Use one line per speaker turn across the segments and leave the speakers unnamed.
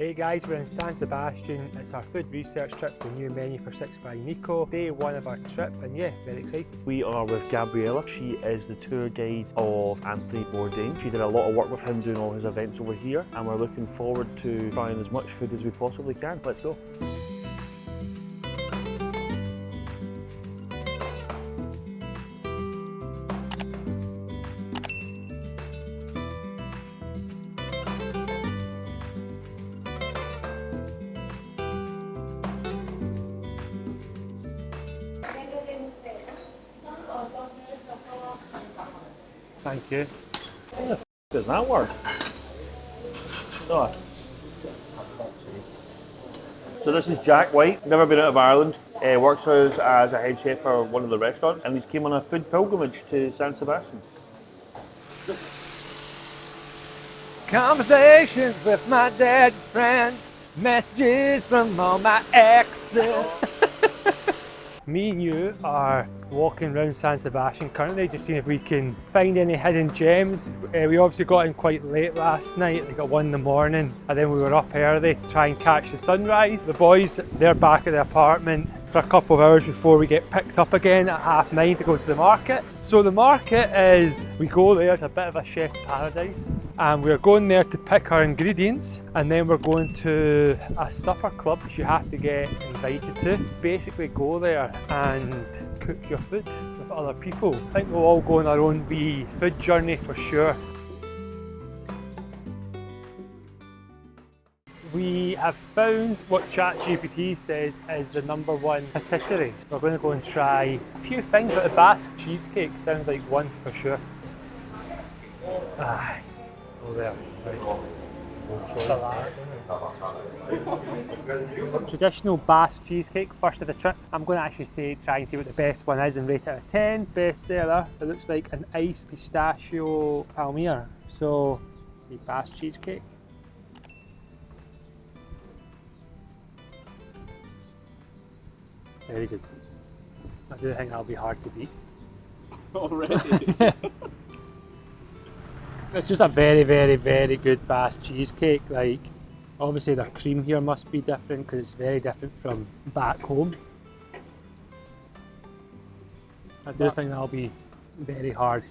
Hey guys, we're in San Sebastian. It's our food research trip for the new menu for 6 by Nico. Day one of our trip, and yeah, very excited.
We are with Gabriella. She is the tour guide of Anthony Bourdain. She did a lot of work with him doing all his events over here, and we're looking forward to trying as much food as we possibly can. Let's go.
Thank you.
How the f does that work? Oh. So this is Jack White, never been out of Ireland. Works for us as a head chef for one of the restaurants, and he's came on a food pilgrimage to San Sebastian.
Conversations with my dead friend, messages from all my exes. Me and you are walking around San Sebastian currently, just seeing if we can find any hidden gems. We obviously got in quite late last night, like at 1 in the morning, and then we were up early to try and catch the sunrise. The boys, they're back at the apartment for a couple of hours before we get picked up again at 9:30 to go to the market. So the market is, we go there, it's a bit of a chef's paradise, and we're going there to pick our ingredients, and then we're going to a supper club which you have to get invited to. Basically go there and cook your food with other people. I think we'll all go on our own wee food journey for sure. We have found what ChatGPT says is the #1 patisserie. So we're going to go and try a few things, but the Basque cheesecake sounds like one for sure. Ah, go there. Right. Traditional Basque cheesecake, first of the trip. I'm going to actually try and see what the best one is and rate it out of 10. Bestseller. It looks like an iced pistachio palmyre. So, let's see, Basque cheesecake. Very good. I do think that'll be hard to beat.
Already?
It's just a very, very, very good Basque cheesecake. Like, obviously the cream here must be different because it's very different from back home. I do think that'll be very hard.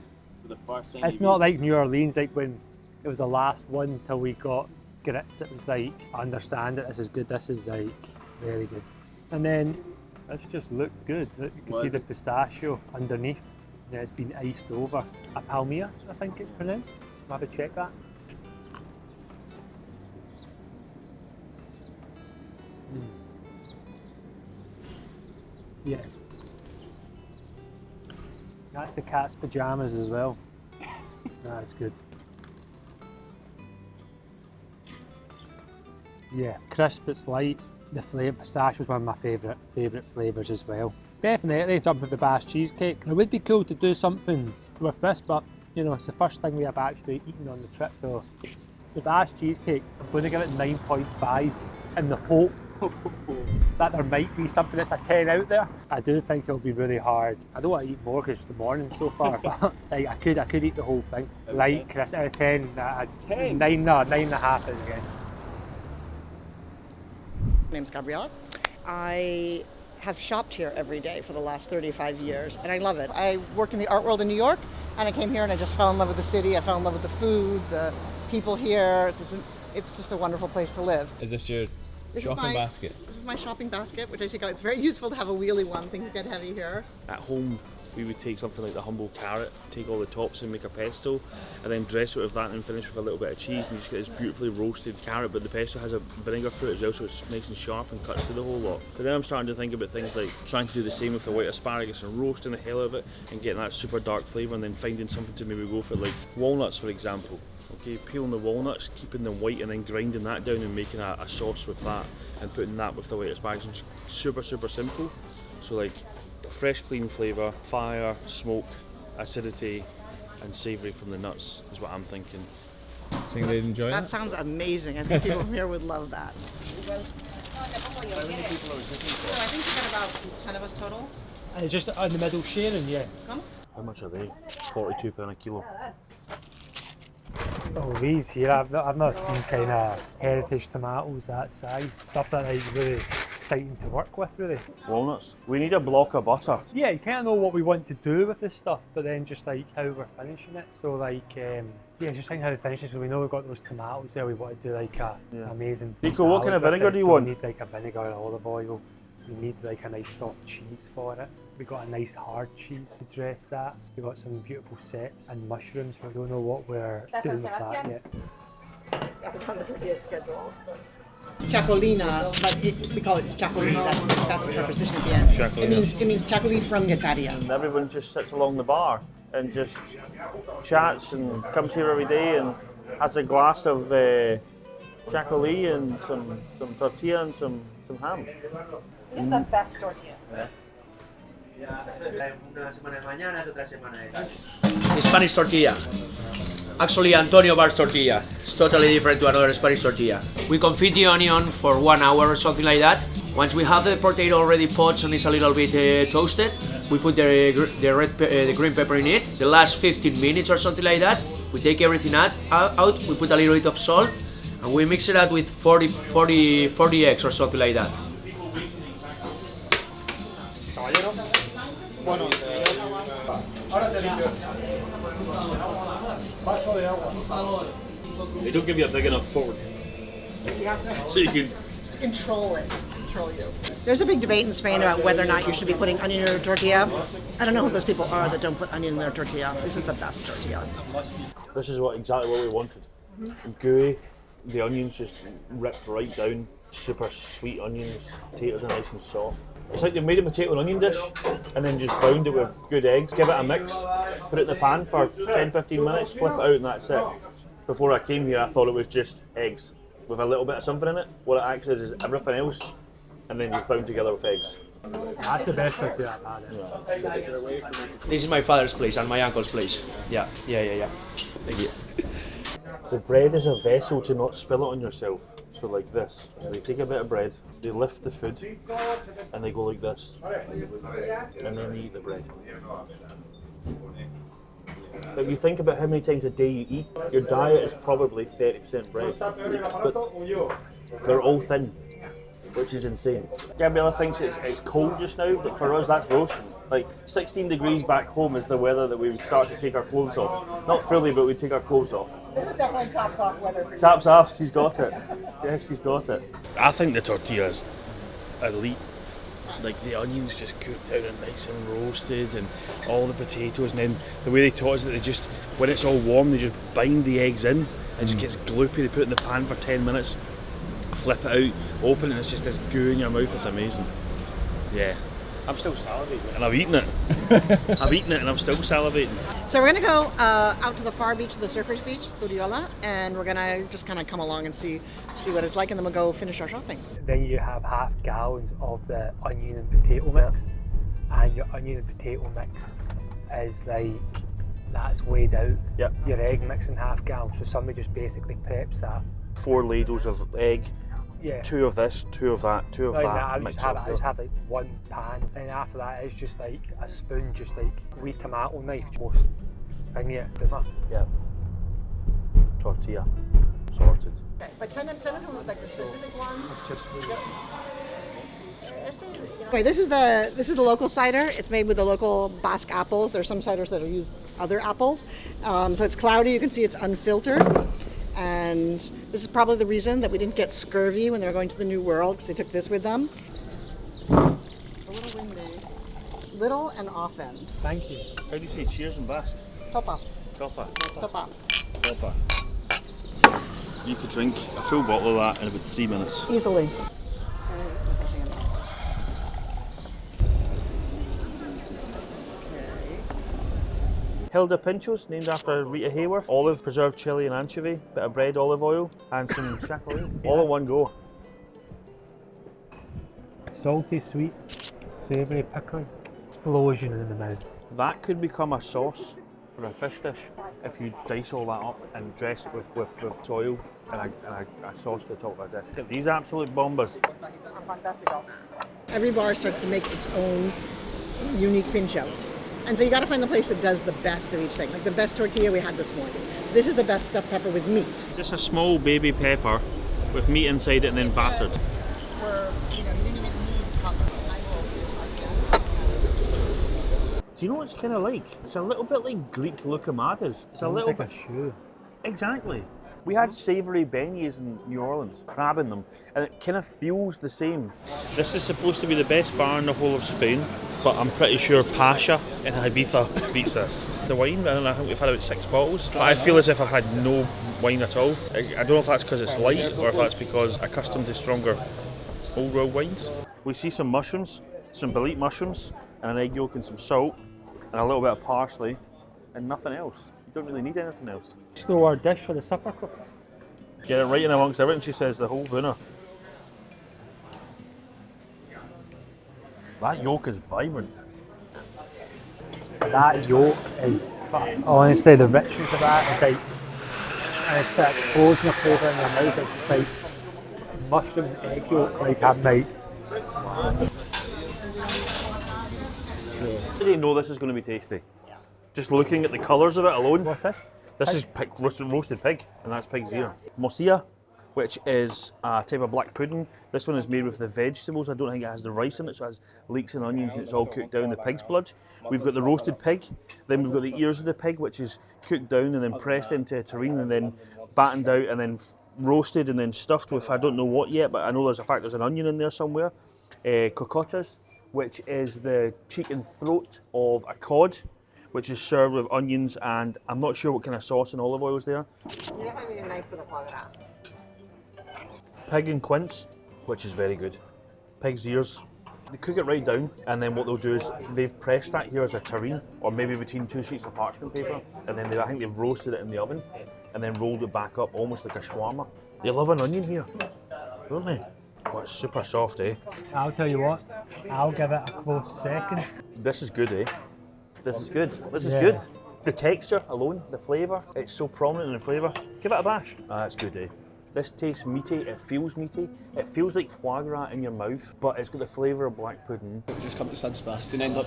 So the first thing
it's not like New Orleans, like when it was the last one until we got grits. It was like, I understand it, this is good, this is like very good. And then it's just looked good. You can see the pistachio underneath. Yeah, it's been iced over. A palmyre, I think it's pronounced. Maybe check that. Yeah. That's the cat's pajamas as well. That's good. Yeah, crisp, it's light. The flavour pistachio is one of my favourite flavours as well. Definitely jump with the Basque cheesecake. It would be cool to do something with this, but you know, it's the first thing we have actually eaten on the trip. So the Basque cheesecake, I'm going to give it 9.5 in the hope that there might be something that's a 10 out there. I do think it'll be really hard. I don't want to eat more because it's the morning so far, but like, I could eat the whole thing. Like Chris, out of 10, 9.5 is again.
My name's Gabriella. I have shopped here every day for the last 35 years, and I love it. I work in the art world in New York, and I came here and I just fell in love with the city. I fell in love with the food, the people here. It's just a wonderful place to live.
Is this your shopping basket?
This is my shopping basket, which I take out. It's very useful to have a wheelie one. Things get heavy here.
At home, we would take something like the humble carrot, take all the tops and make a pesto, and then dress it with that and finish with a little bit of cheese, and you just get this beautifully roasted carrot, but the pesto has a vinegar fruit as well, so it's nice and sharp and cuts through the whole lot. But then I'm starting to think about things like trying to do the same with the white asparagus and roasting the hell out of it and getting that super dark flavour, and then finding something to maybe go for, like walnuts for example. Okay, peeling the walnuts, keeping them white, and then grinding that down and making a sauce with that and putting that with the white asparagus. And super simple. So like fresh clean flavour, fire, smoke, acidity and savoury from the nuts is what I'm thinking.
Think they'd enjoy
That
that?
sounds amazing. I think people here would love that.
How many people are we cooking for?
So I think we got about 10 of us total.
And just in the middle sharing, yeah.
Come.
How much are they? £42 a kilo.
Oh, these here, I've not seen kind of heritage tomatoes that size. Stuff that like really exciting to work with, really.
Walnuts. We need a block of butter.
Yeah, you kind of know what we want to do with this stuff, but then just like how we're finishing it. So like, yeah, just think how to finish it. So we know we've got those tomatoes there. We want to do like an amazing.
Nico, what kind of
salad with
vinegar
it.
do you
So
want?
We need like a vinegar and olive oil. We need like a nice soft cheese for it. We got a nice hard cheese to dress that. We got some beautiful ceps and mushrooms. We don't know what we're doing with that yet.
Yeah, we're on the tortilla schedule. Chacolina, but we call it chacolina. That's the preposition at the end.
Chacolina.
It means chacoli from Getaria.
And everyone just sits along the bar and just chats and comes here every day and has a glass of chacoli and some tortilla and some ham.
This is the best tortilla.
Spanish tortilla. Actually, Antonio Bar's tortilla. It's totally different to another Spanish tortilla. We confit the onion for 1 hour or something like that. Once we have the potato already poached and it's a little bit toasted, we put the green pepper in it. The last 15 minutes or something like that, we take everything out. We put a little bit of salt, and we mix it out with 40 eggs or something like that.
They don't give you a big enough fork.
You have to
So you can.
just control it. Control you. There's a big debate in Spain about whether or not you should be putting onion in your tortilla. I don't know who those people are that don't put onion in their tortilla. This is the best tortilla.
This is exactly what we wanted. Gooey, the onions just ripped right down. Super sweet onions, potatoes are nice and soft. It's like they made a potato and onion dish and then just bound it with good eggs. Give it a mix, put it in the pan for 10-15 minutes, flip it out and that's it. Before I came here I thought it was just eggs with a little bit of something in it. What it actually is everything else and then just bound together with eggs.
That's the best tortilla I've had.
This is my father's place and my uncle's place. Yeah. Thank you.
The bread is a vessel to not spill it on yourself. So like this. So they take a bit of bread, they lift the food, and they go like this. And then they eat the bread. But if you think about how many times a day you eat, your diet is probably 30% bread. But they're all thin, which is insane. Gabriella thinks it's cold just now, but for us that's roasting. Like 16 degrees back home is the weather that we would start to take our clothes off. Not fully, but we'd take our clothes off.
This is definitely tops off weather for you.
Taps off, she's got it. Yes, she's got it. I think the tortilla is elite. Like the onions just cooked out and nice and roasted and all the potatoes, and then the way they taught us that they just, when it's all warm, they just bind the eggs in and it just gets gloopy. They put it in the pan for 10 minutes, flip it out, open it, and it's just this goo in your mouth. It's amazing. Yeah. I'm still salivating and I've eaten it. I've eaten it and I'm still salivating.
So we're gonna go out to the far beach, the surfers beach, Furiola, and we're gonna just kind of come along and see what it's like, and then we'll go finish our shopping.
Then you have half gallons of the onion and potato mix, and your onion and potato mix is like, that's weighed out.
Yep.
Your egg mix in half gallon, so somebody just basically preps that.
4 ladles of egg,
Yeah.
2 of this, 2 of that, 2 of
Like
that.
that, I
mix
just have like one pan, and after that it's just like a spoon, just like wee tomato knife, most thingy it, boomer.
Yeah. Tortilla. Sorted.
Okay, but send them to like the specific ones. Okay, this is the local cider. It's made with the local Basque apples. There's some ciders that use other apples. So it's cloudy. You can see it's unfiltered. And this is probably the reason that we didn't get scurvy when they were going to the New World, because they took this with them. A little windy. Little and often.
Thank you.
How do you say cheers in Basque?
Topa.
Topa.
Topa.
Topa. You could drink a full bottle of that in about 3 minutes.
Easily.
Hilda pinchos, named after Rita Hayworth. Olive, preserved chilli and anchovy, bit of bread, olive oil, and some chacoli. All in one go.
Salty, sweet, savoury, pickling. Explosion in the mouth.
That could become a sauce for a fish dish if you dice all that up and dress it with soil and a sauce for the top of a dish. These absolute bombers.
Every bar starts to make its own unique pintxo. And so you got to find the place that does the best of each thing. Like the best tortilla we had this morning. This is the best stuffed pepper with meat.
Just a small baby pepper with meat inside it and then battered.
You didn't even need
Do you know what it's kind of like? It's a little bit like Greek lucamadas. It's a little bit.
a shoe.
Exactly. We had savoury beignets in New Orleans, crab in them, and it kind of feels the same. This is supposed to be the best bar in the whole of Spain, but I'm pretty sure Pasha in Ibiza beats this. The wine, I think we've had about 6 bottles, but I feel as if I had no wine at all. I don't know if that's because it's light or if that's because I'm accustomed to stronger old world wines. We see some mushrooms, some bolete mushrooms, and an egg yolk and some salt, and a little bit of parsley, and nothing else. You don't really need anything else.
Throw our dish for the supper cook.
Get it right in amongst everything, she says, the whole boona. That yolk is vibrant.
That yolk is, honestly, the richness of that is like, and it's the explosion of flavour in your mouth. It's just like mushroom egg yolk, like I'm like.
How do you know this is going to be tasty? Just looking at the colours of it alone.
What's this?
This is roasted pig, and that's pig's ear. Mosilla, which is a type of black pudding. This one is made with the vegetables. I don't think it has the rice in it, so it has leeks and onions, and it's all cooked down in the pig's blood. We've got the roasted pig, then we've got the ears of the pig, which is cooked down and then pressed into a terrine and then battened out and then roasted and then stuffed with I don't know what yet, but I know there's an onion in there somewhere. Cocotas, which is the cheek and throat of a cod, which is served with onions and I'm not sure what kind of sauce and olive oil is there.
You definitely need a knife for the foie gras.
Pig and quince, which is very good. Pig's ears. They cook it right down, and then what they'll do is they've pressed that here as a terrine, or maybe between 2 sheets of parchment paper, and then I think they've roasted it in the oven, and then rolled it back up almost like a shawarma. They love an onion here, don't they? Oh, it's super soft, eh?
I'll tell you what, I'll give it a close second.
This is good, eh? This is good. This is
Yeah.
good. The texture alone, the flavour, it's so prominent in the flavour. Give it a bash. It's good, eh? This tastes meaty, it feels meaty. It feels like foie gras in your mouth, but it's got the flavour of black pudding.
We just come to San Sebastián, end up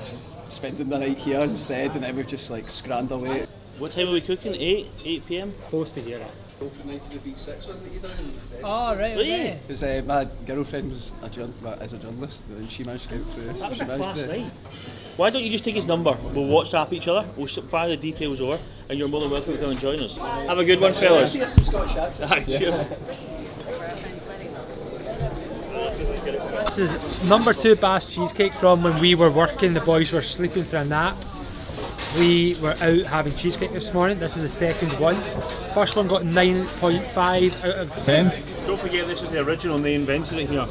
spending the night here instead, and then we've just like scranned away.
What time are we cooking? 8 p.m?
Close to here.
Open night for the B6 one that you done.
Oh, right,
okay.
Because my girlfriend was a journalist, and she managed to get through.
That was
She
a
managed
class
to-
night. Why don't you just take his number? We'll WhatsApp each other, we'll fire the details over, and you're more than welcome to come and join us. Have a good one, fellas.
Yes, some Scottish accent.
Cheers.
This is number 2 Basque cheesecake from when we were working. The boys were sleeping through a nap. We were out having cheesecake this morning. This is the second one. First one got 9.5 out of
10?
Don't forget this is the original, and they invented it here.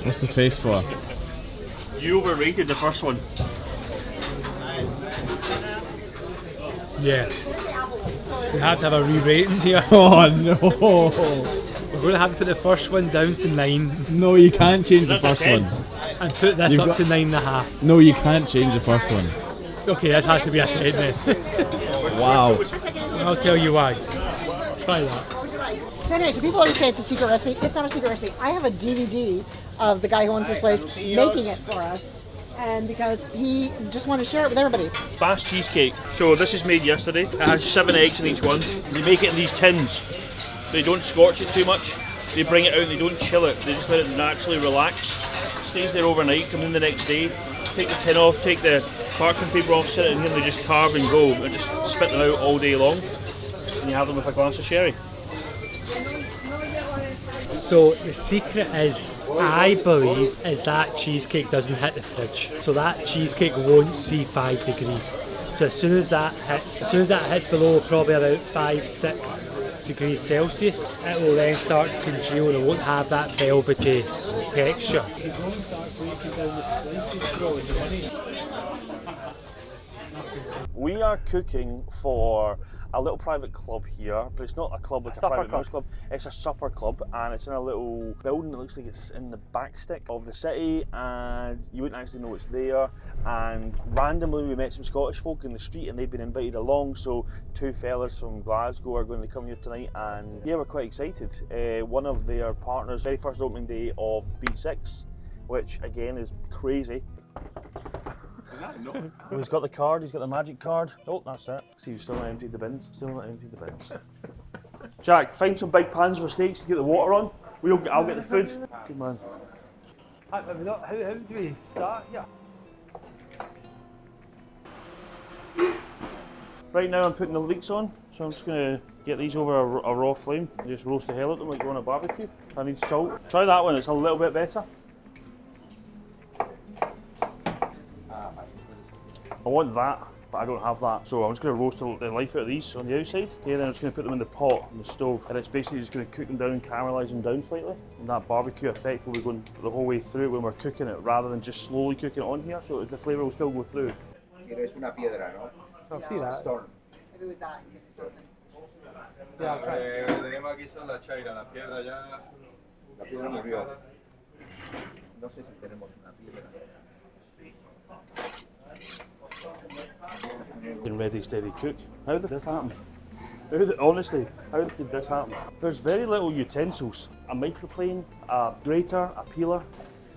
What's the face for?
You overrated the first one.
Yeah. We have to have a re-rating here.
Oh no!
We're going to have to put the first one down to 9
No, you can't change the
That's a
first
10.
one.
and put this
You've
up
got-
to 9.5.
No, you can't change the first one.
Okay, this has to be a 10 then.
Wow.
I'll tell you why. Try that.
So anyway, so people always say it's a secret recipe. It's not a secret recipe. I have a DVD of the guy who owns this place making it for us. And because he just wanted to share it with everybody.
Basque cheesecake. So this is made yesterday. It has 7 eggs in each one. They make it in these tins. They don't scorch it too much. They bring it out and they don't chill it. They just let it naturally relax. Stays there overnight, come in the next day, take the tin off, take the parchment paper off, sit it in here and they just carve and go and just spit them out all day long. And you have them with a glass of sherry.
So the secret is, I believe, is that cheesecake doesn't hit the fridge. So that cheesecake won't see 5 degrees. So as soon as that hits below probably about 5-6 degrees Celsius, it will then start to congeal and it won't have that velvety texture.
We are cooking for a little private club here, but it's not a club like a private members club. It's a supper club, and it's in a little building that looks like it's in the back stick of the city, and you wouldn't actually know it's there. And randomly we met some Scottish folk in the street, and they'd been invited along, so two fellas from Glasgow are going to come here tonight, and yeah, we're quite excited. One of their partners, very first opening day of B6, which again is crazy. He's got the card, he's got the magic card. Oh, that's it. See, we've still not emptied the bins. Still not emptied the bins. Jack, find some big pans for steaks to get the water on. I'll get the food. Good man.
How do we start here?
Right now I'm putting the leeks on, so I'm just going to get these over a raw flame and just roast the hell out of them like you're on a barbecue. I need salt. Try that one, it's a little bit better. I want that, but I don't have that. So I'm just going to roast the life out of these on the outside. Okay, then I'm just going to put them in the pot, on the stove, and it's basically just going to cook them down and caramelise them down slightly. And that barbecue effect will be going the whole way through when we're cooking it, rather than just slowly cooking it on here, so the flavour will still go through.
Quieres una piedra, ¿no?
I'll see that.
Stone.
Yeah, I'll try.
Tenemos aquí son la chaira, la piedra ya. La piedra murió. No sé si tenemos una piedra.
And ready, steady cook. How did this happen? Honestly, how did this happen? There's very little utensils. A microplane, a grater, a peeler.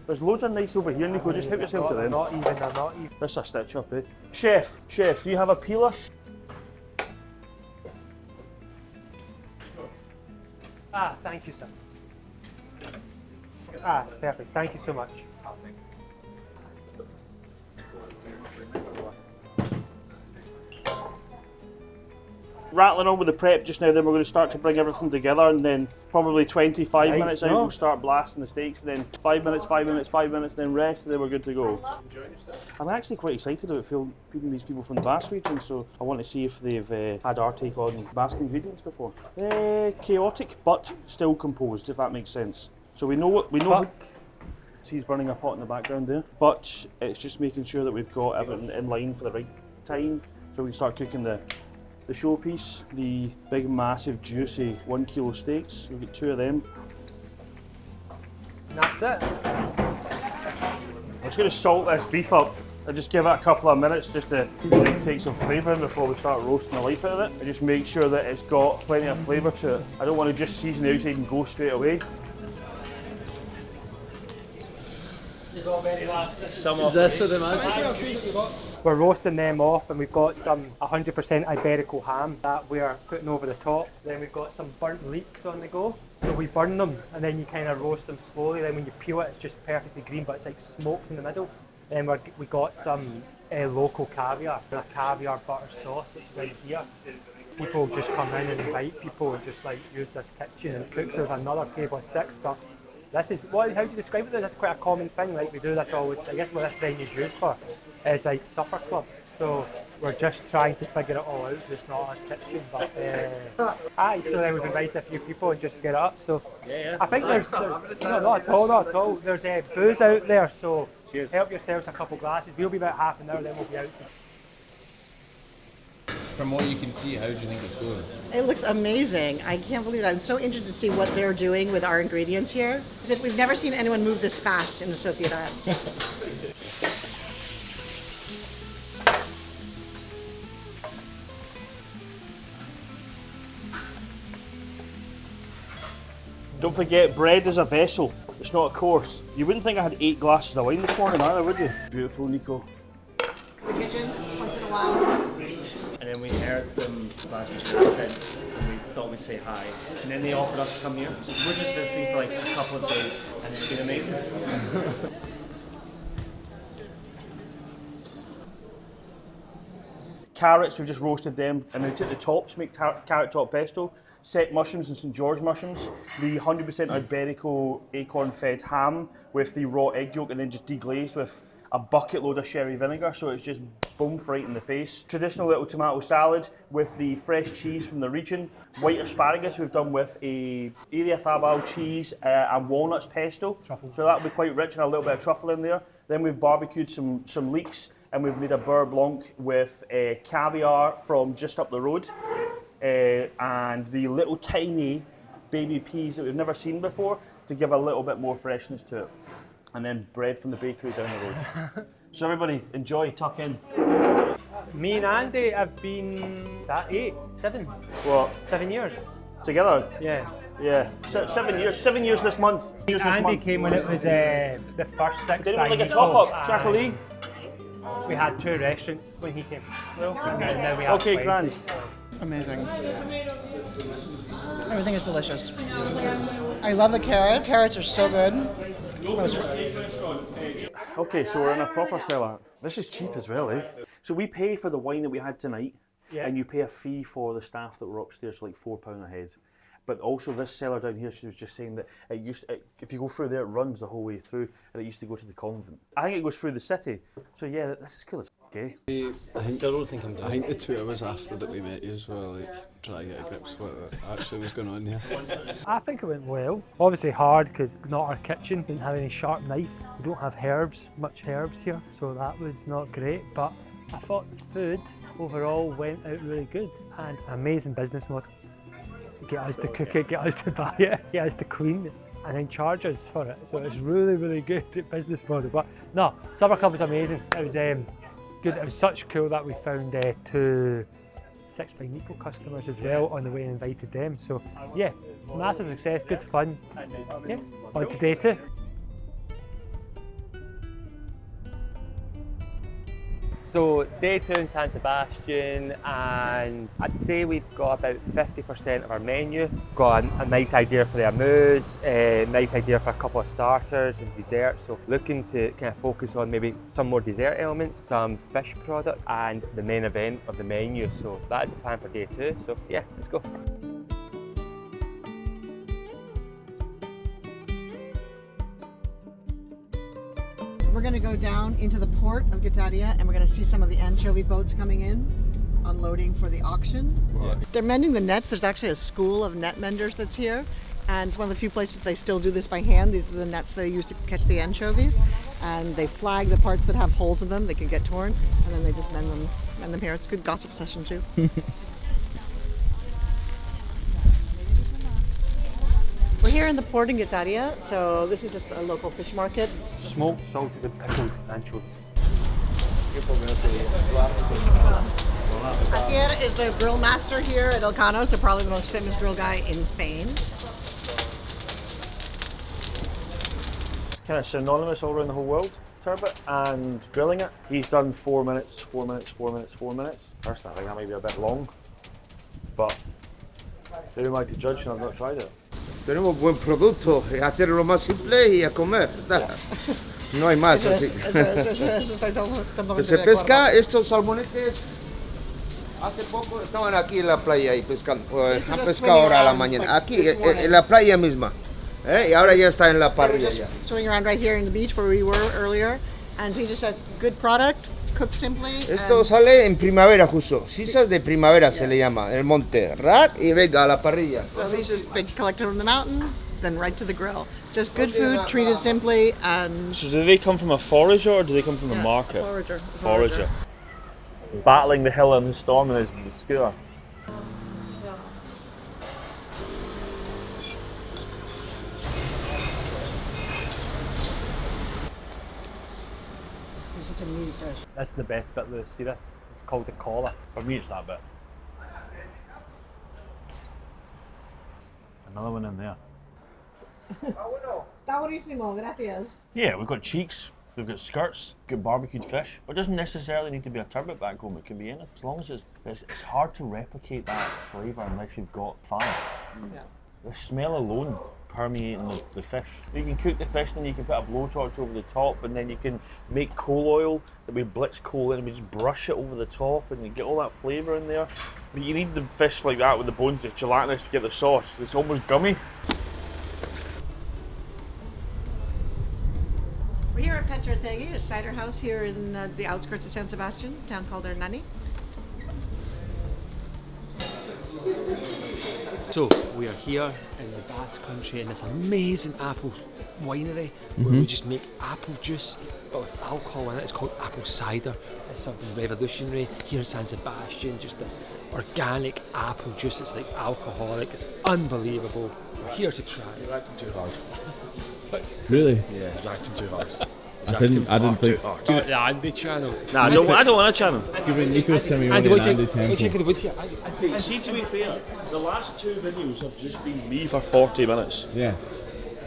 There's loads of nice over here, Nico. Just help yourself to them.
They're not even.
This is a stitch up, eh? Chef, do you have a peeler?
Ah, thank you, sir. Ah, perfect. Thank you so much.
Rattling on with the prep just now, then we're going to start to bring everything together, and then probably 25 minutes out we'll start blasting the steaks, and then 5 minutes, 5 minutes, 5 minutes, then rest, and then we're good to go. I'm actually quite excited about feeding these people from the Basque region, so I want to see if they've had our take on Basque ingredients before. Chaotic, but still composed, if that makes sense. So we know see, he's burning a pot in the background there, but it's just making sure that we've got everything in line for the right time, so we can start cooking the showpiece, the big, massive, juicy 1 kilo steaks. We'll get 2 of them.
And that's it.
I'm just going to salt this beef up and just give it a couple of minutes just to take some flavour in before we start roasting the life out of it. And just make sure that it's got plenty of flavour to it. I don't want to just season the outside and go straight away.
Is this for the magic?
We're roasting them off, and we've got some 100% Iberico ham that we're putting over the top. Then we've got some burnt leeks on the go. So we burn them, and then you kind of roast them slowly. Then when you peel it, it's just perfectly green, but it's like smoked in the middle. Then we got some local caviar, a caviar butter sauce, which is right here. People just come in and invite people and just like use this kitchen and cook. So there's another table of 6, but this is, how do you describe it? That's quite a common thing, like we do this always. I guess what this venue's used for is like supper clubs. So we're just trying to figure it all out, just not our kitchen, but so then we've invited a few people and just get it up. So I think there's not at all. There's booze out there, so cheers. Help yourselves a couple glasses. We'll be about half an hour, then we'll be out.
From what you can see, how do you think it's going?
It looks amazing. I can't believe it. I'm so interested to see what they're doing with our ingredients here. Because we've never seen anyone move this fast in the Sociedad.
Don't forget, bread is a vessel. It's not a course. You wouldn't think I had 8 glasses of wine this morning either, would you? Beautiful, Nico.
The kitchen, once in a while.
And then we heard them last Michelin sense, and we thought we'd say hi. And then they offered us to come here. So we're just visiting for like a couple of days, and it's been amazing.
Carrots, we've just roasted them, and then took the tops to make carrot top pesto. Set mushrooms and St. George mushrooms. The 100% Iberico acorn-fed ham with the raw egg yolk, and then just deglazed with a bucket load of sherry vinegar, so it's just boom right in the face. Traditional little tomato salad with the fresh cheese from the region. White asparagus we've done with a Iriazábal cheese and walnuts pesto. Truffle. So that'll be quite rich, and a little bit of truffle in there. Then we've barbecued some leeks and we've made a beurre blanc with caviar from just up the road, and the little tiny baby peas that we've never seen before to give a little bit more freshness to it. And then bread from the bakery down the road. So everybody, enjoy, tuck in.
Me and Andy have been, is that 7 years.
Together?
Yeah.
Yeah, 7 years. 7 years this month.
Andy came when it was the first 6
Did it
by
like a
Nico,
top up, Chacolie?
We had 2 restaurants when he came. And now we have
Okay,
20.
grand.
Amazing. Everything is delicious. I love the carrot. Carrots are so good.
Okay, so we're in a proper cellar. This is cheap as well, eh? So we pay for the wine that we had tonight, and you pay a fee for the staff that were upstairs, so like £4 a head. But also this cellar down here, she was just saying that if you go through there, it runs the whole way through, and it used to go to the convent. I think it goes through the city. So yeah, this is cool as f***, eh?
I think the 2 hours after that we met you as well, like, trying to get a grip of what actually was going on here.
I think it went well. Obviously hard because not our kitchen, didn't have any sharp knives. We don't have much herbs here, so that was not great. But I thought the food overall went out really good, and amazing business model. Get us to cook it, get us to buy it, get us to clean it, and then charge us for it. So it's really, really good business model. But no, Summer Club was amazing. It was good. It was such cool that we found 2 6 by Nico customers as well on the way and invited them. So yeah, massive success, good fun. Yeah, on to day 2. So day 2 in San Sebastian, and I'd say we've got about 50% of our menu. Got a nice idea for the amuse, a nice idea for a couple of starters and desserts. So looking to kind of focus on maybe some more dessert elements, some fish product, and the main event of the menu. So that is the plan for day 2. So yeah, let's go.
We're going to go down into the port of Guetaria, and we're going to see some of the anchovy boats coming in, unloading for the auction. Yeah. They're mending the nets. There's actually a school of net menders that's here, and it's one of the few places they still do this by hand. These are the nets they use to catch the anchovies, and they flag the parts that have holes in them. They can get torn, and then they just mend them here. It's a good gossip session too. We're here in the port in Guetaria, so this is just a local fish market.
Smoked, salted and pickled anchovies.
Asier is the grill master here at Elcano, so probably the most famous grill guy in Spain.
Kind of synonymous all around the whole world, turbot, and grilling it. He's done 4 minutes, 4 minutes, 4 minutes, 4 minutes. Personally, I think that might be a bit long, but who am I to judge when I've not tried it?
Tenemos buen producto, hacerlo más simple y a comer. No hay más así. Se pesca estos salmonetes. Hace poco estaban aquí en la playa y pescando. Han pescado ahora a la mañana. Aquí, en la playa misma. Y ahora ya está en la parrilla ya.
Swimming around right here in the beach where we were earlier, and he just says, good product, cooked simply.
Esto sale en primavera justo. Sisas de primavera se le llama, el monte. Rack y venga a la parrilla.
So these just, they collect it from the mountain, then right to the grill. Just good food, treated simply, and...
So do they come from a forager or do they come from a market?
Forager.
Forager. Battling the hill and the storm in his scooter.
This is the best bit, Lewis. See this? It's called the collar.
For me, it's that bit. Another one in there.
Está buenísimo, gracias.
Yeah, we've got cheeks, we've got skirts, got barbecued fish. But it doesn't necessarily need to be a turbot back home. It can be anything. As long as it's hard to replicate that flavour unless you've got fire.
Yeah.
The smell alone permeating the fish. You can cook the fish and then you can put a blowtorch over the top, and then you can make coal oil that we blitz coal in and we just brush it over the top and you get all that flavour in there. But you need the fish like that with the bones, it's gelatinous to get the sauce. It's almost gummy.
We're here at Petrategui, a cider house here in the outskirts of San Sebastian, a town called Hernani.
So we are here in the Basque country in this amazing apple winery where we just make apple juice but with alcohol in it. It's called apple cider. It's something revolutionary here in San Sebastian, just this organic apple juice. It's like alcoholic, it's unbelievable. We're here to try it.
You're acting too hard.
Really?
Yeah, he's acting too hard.
I didn't think.
The Andy channel.
Nah, I don't want a channel.
Give me Nico Simeone
Andy,
and
check
Andy
the
Temple.
wood here.
And see, to be fair, the last 2 videos have just been me for 40 minutes.
Yeah.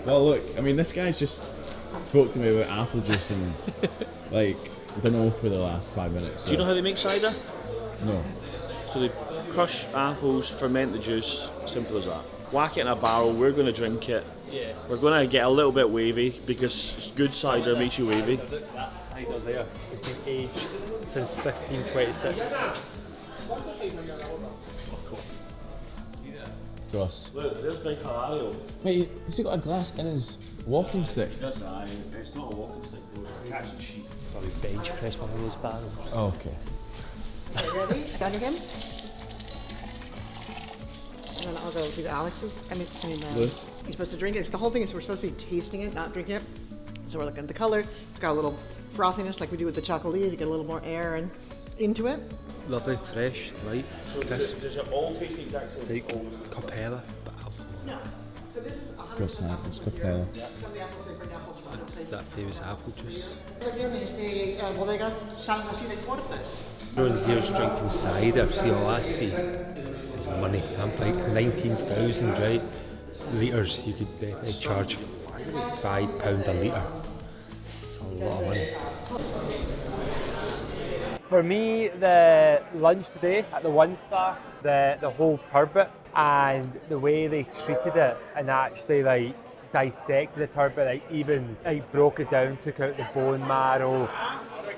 Well, look, I mean, this guy's just spoke to me about apple juice and like I don't know for the last 5 minutes. So.
Do you know how they make cider?
No.
So they crush apples, ferment the juice, simple as that. Whack it in a barrel, we're going to drink it.
Yeah.
We're going to get a little bit wavy because good cider makes you wavy.
That cider there has been aged since 1526.
To us.
Look, there's Big Hilario.
Wait, has he got a glass in his walking stick?
It's not a walking stick, bro. It's catch and sheet.
Probably bench press one of those barrels.
Oh, okay.
Ready? Done again? And then I'll go do Alex's.
Lewis?
You're supposed to drink it. The whole thing is we're supposed to be tasting it, not drinking it. So we're looking at the color. It's got a little frothiness like we do with the chocolate. You get a little more air and into it.
Lovely, fresh, light, crisp.
Does it all taste the exact
It's
same?
like Capella, but alcohol.
No. So this is 100%
Cross that, it's Capella.
some of the apples they bring apples from.
It's that famous apple juice.
Again, is the bodega San Sebastián.
Everyone here's drinking cider. See, all I see is money. I'm like 19,000, right? Litres, you could definitely charge £5 a litre. It's a lot of money. For me, the lunch today at the 1 star, the whole turbot and the way they treated it and actually like dissected the turbot, like even like broke it down, took out the bone marrow,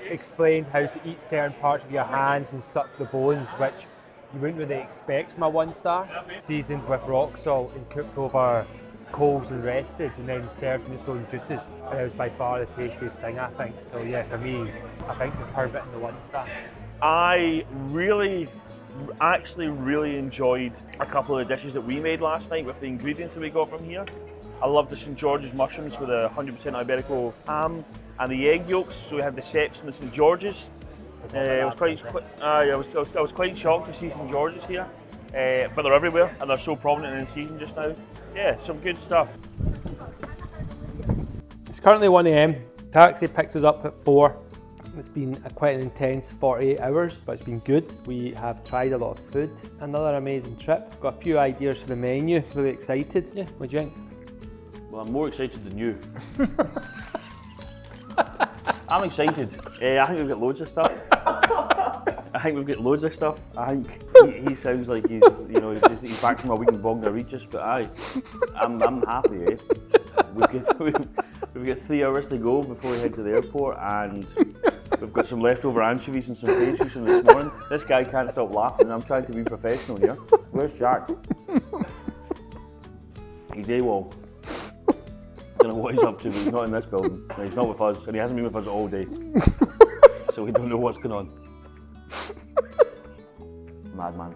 explained how to eat certain parts of your hands and suck the bones, which you wouldn't really expect from a 1 star. Seasoned with rock salt and cooked over coals and rested and then served in its own juices. And it was by far the tastiest thing, I think. So yeah, for me, I think the turbot and the 1 star.
I actually really enjoyed a couple of the dishes that we made last night with the ingredients that we got from here. I love the St George's mushrooms with a 100% Iberico ham and the egg yolks. So we had the Seps and the St George's. I was quite shocked to see St George's here, but they're everywhere and they're so prominent and in season just now. Yeah, some good stuff.
It's currently 1 AM. Taxi picks us up at 4. It's been quite an intense 48 hours, but it's been good. We have tried a lot of food. Another amazing trip. Got a few ideas for the menu. Really excited. Yeah, what do you think?
Well, I'm more excited than you. I'm excited. I think we've got loads of stuff. I think he sounds like he's back from a week in Bourdain Regis, but I'm happy. We've got 3 hours to go before we head to the airport, and we've got some leftover anchovies and some pastries from this morning. This guy can't stop laughing, and I'm trying to be professional here. Where's Jack? He's AWOL. I don't know what he's up to, but he's not in this building. No, he's not with us, and he hasn't been with us all day. So we don't know what's going on. Madman.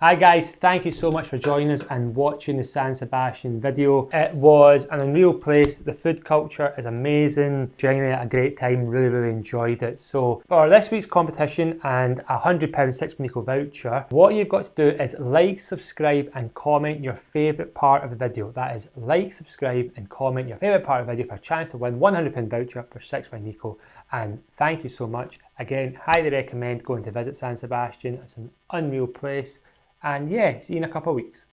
Hi guys, thank you so much for joining us and watching the San Sebastian video. It was an unreal place. The food culture is amazing. Genuinely a great time, really enjoyed it. So for this week's competition and a £100 6 Nico voucher, what you've got to do is like, subscribe and comment your favourite part of the video. That is like, subscribe and comment your favourite part of the video for a chance to win £100 voucher for 6 by Nico. And thank you so much. Again, highly recommend going to visit San Sebastian. It's an unreal place. And yeah, see you in a couple of weeks.